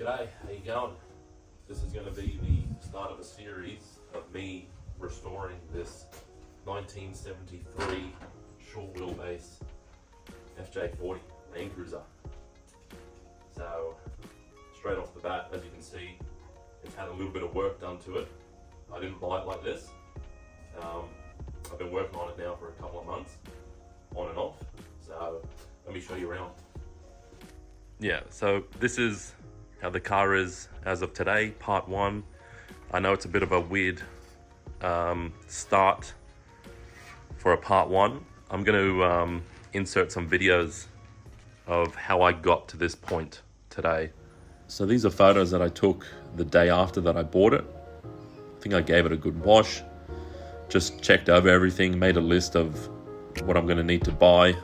G'day, how you going? This is going to be the start of a series of me restoring this 1973 short wheelbase FJ40 Land Cruiser. So straight off the bat, as you can see, it's had a little bit of work done to it. I didn't buy it like this. I've been working on it now for a couple of months, on and off. So let me show you around. Yeah, so this is how the car is as of today, part one. I know it's a bit of a weird start for a part one. I'm going to insert some videos of how I got to this point today. So these are photos that I took the day after that I bought it. I think I gave it a good wash, just checked over everything, made a list of what I'm going to need to buy.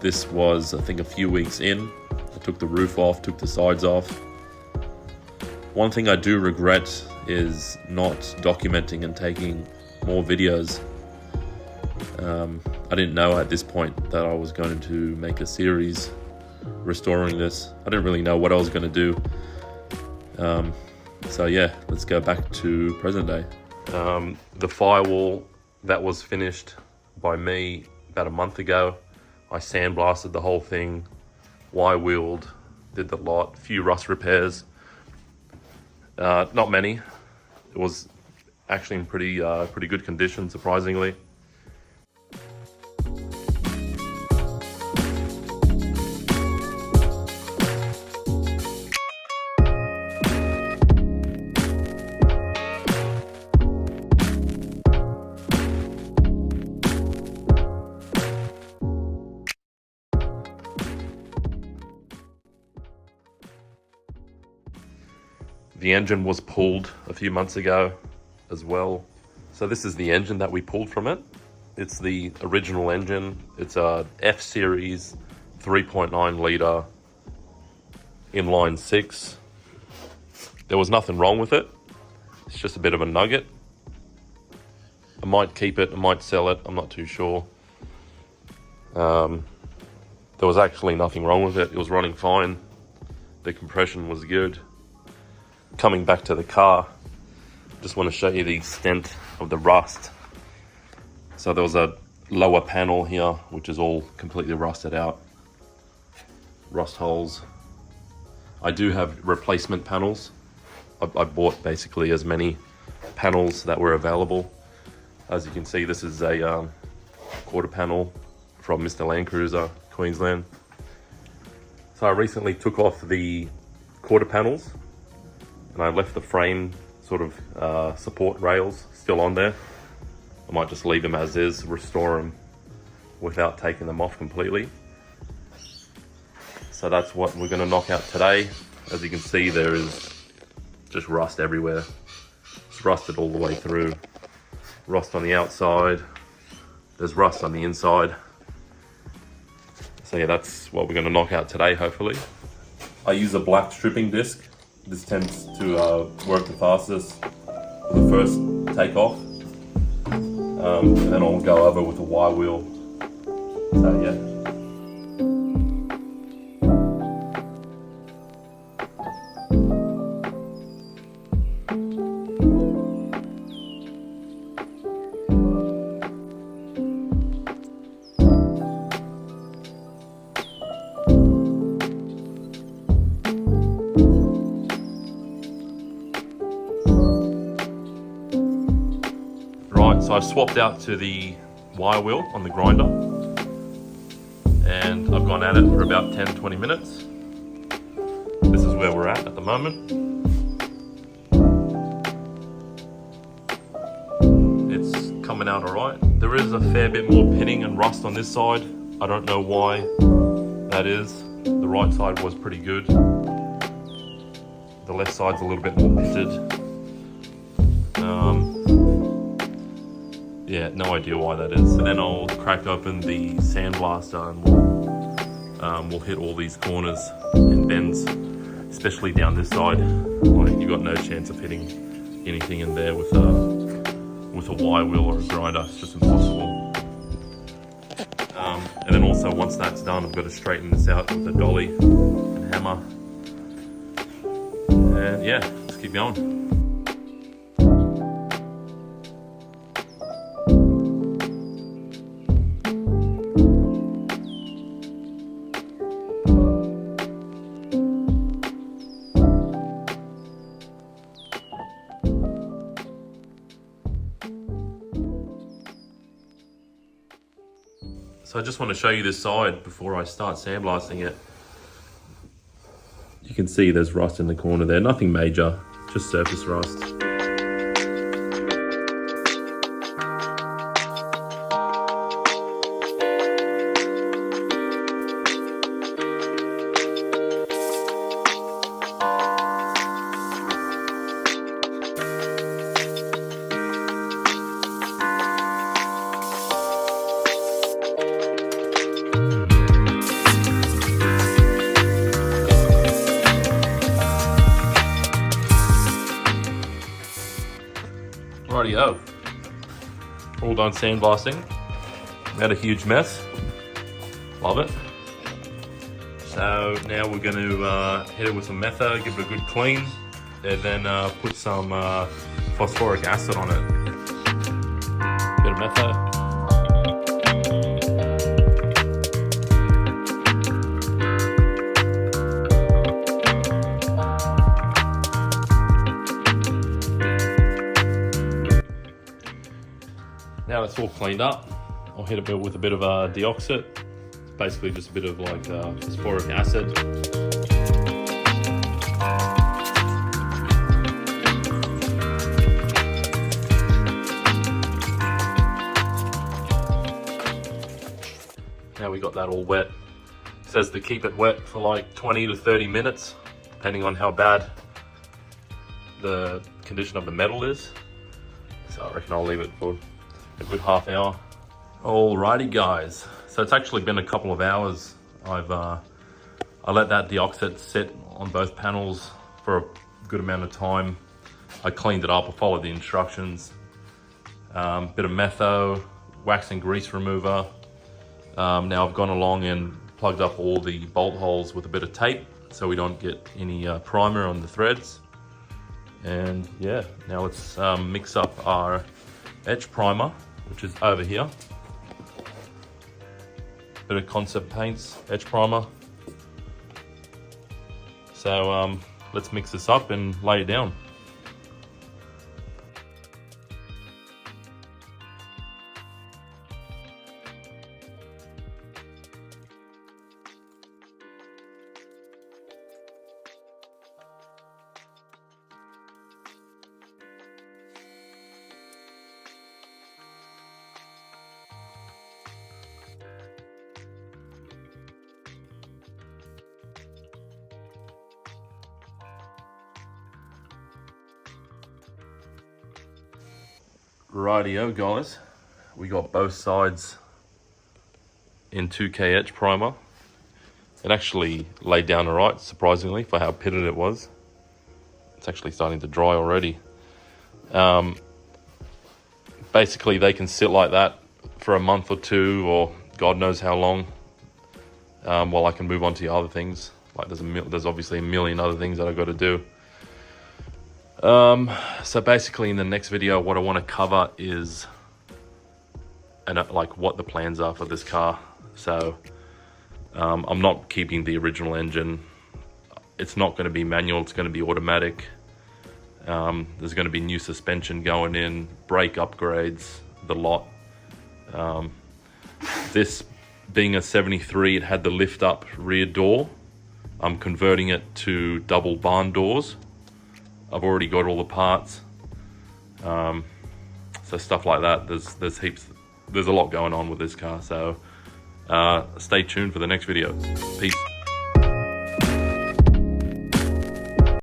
This was, I think, a few weeks in. I took the roof off, took the sides off. One thing I do regret is not documenting and taking more videos. I didn't know at this point that I was going to make a series restoring this. I didn't really know what I was going to do. So yeah, let's go back to present day. The firewall that was finished by me about a month ago. I sandblasted the whole thing, Y-wheeled, did the lot, few rust repairs. Not many. It was actually in pretty good condition, surprisingly. The engine was pulled a few months ago as well. So this is the engine that we pulled from it. It's the original engine. It's a F series 3.9 litre inline 6. There was nothing wrong with it. It's just a bit of a nugget. I might keep it, I might sell it, I'm not too sure. There was actually nothing wrong with it. It was running fine. The compression was good. Coming back to the car, just want to show you the extent of the rust. So there was a lower panel here, which is all completely rusted out. Rust holes. I do have replacement panels. I bought basically as many panels that were available. As you can see, this is a quarter panel from Mr. Land Cruiser, Queensland. So I recently took off the quarter panels and I left the frame sort of support rails still on there. I might just leave them as is, restore them without taking them off completely. So that's what we're gonna knock out today. As you can see, there is just rust everywhere. It's rusted all the way through. Rust on the outside, there's rust on the inside. So yeah, that's what we're gonna knock out today, hopefully. I use a black stripping disc. This tends to work the fastest for the first takeoff. And then I'll go over with a Y wheel. So yeah. So I've swapped out to the Y wheel on the grinder and I've gone at it for about 10-20 minutes. This is where we're at the moment. It's coming out alright. There is a fair bit more pitting and rust on this side. I don't know why that is. The right side was pretty good. The left side's a little bit more pitted. Yeah, no idea why that is. And then I'll crack open the sandblaster and we'll hit all these corners and bends, especially down this side. Like, you've got no chance of hitting anything in there with a Y wheel or a grinder. It's just impossible. And then also once that's done, I've got to straighten this out with a dolly and hammer. And yeah, let's keep going. So I just want to show you this side before I start sandblasting it. You can see there's rust in the corner there, nothing major, just surface rust. Rightio, all done sandblasting. Made a huge mess. Love it. So now we're going to hit it with some metho, give it a good clean, and then put some phosphoric acid on it. Bit of metho. Now it's all cleaned up, I'll hit it with a bit of deoxit. It's basically just a bit of like phosphoric acid. Now we got that all wet. It says to keep it wet for like 20 to 30 minutes, depending on how bad the condition of the metal is. So I reckon I'll leave it for a good half hour. Alrighty guys, so it's actually been a couple of hours. I let that deoxit sit on both panels for a good amount of time. I cleaned it up, I followed the instructions. Bit of metho, wax and grease remover. Now I've gone along and plugged up all the bolt holes with a bit of tape so we don't get any primer on the threads. And yeah, now let's mix up our etch primer, which is over here. Bit of Concept Paints etch primer. So let's mix this up and lay it down. Rightio guys, we got both sides in 2K etch primer. It actually laid down alright, surprisingly, for how pitted it was. It's actually starting to dry already. Basically they can sit like that for a month or two, or God knows how long, while I can move on to the other things. Like there's obviously a million other things that I've got to do. So basically in the next video, what I want to cover is like what the plans are for this car. So I'm not keeping the original engine. It's not going to be manual, it's going to be automatic. There's going to be new suspension going in, brake upgrades, the lot. This being a 73, it had the lift up rear door. I'm converting it to double barn doors. I've already got all the parts. So stuff like that, there's heaps, there's a lot going on with this car. So stay tuned for the next video. Peace.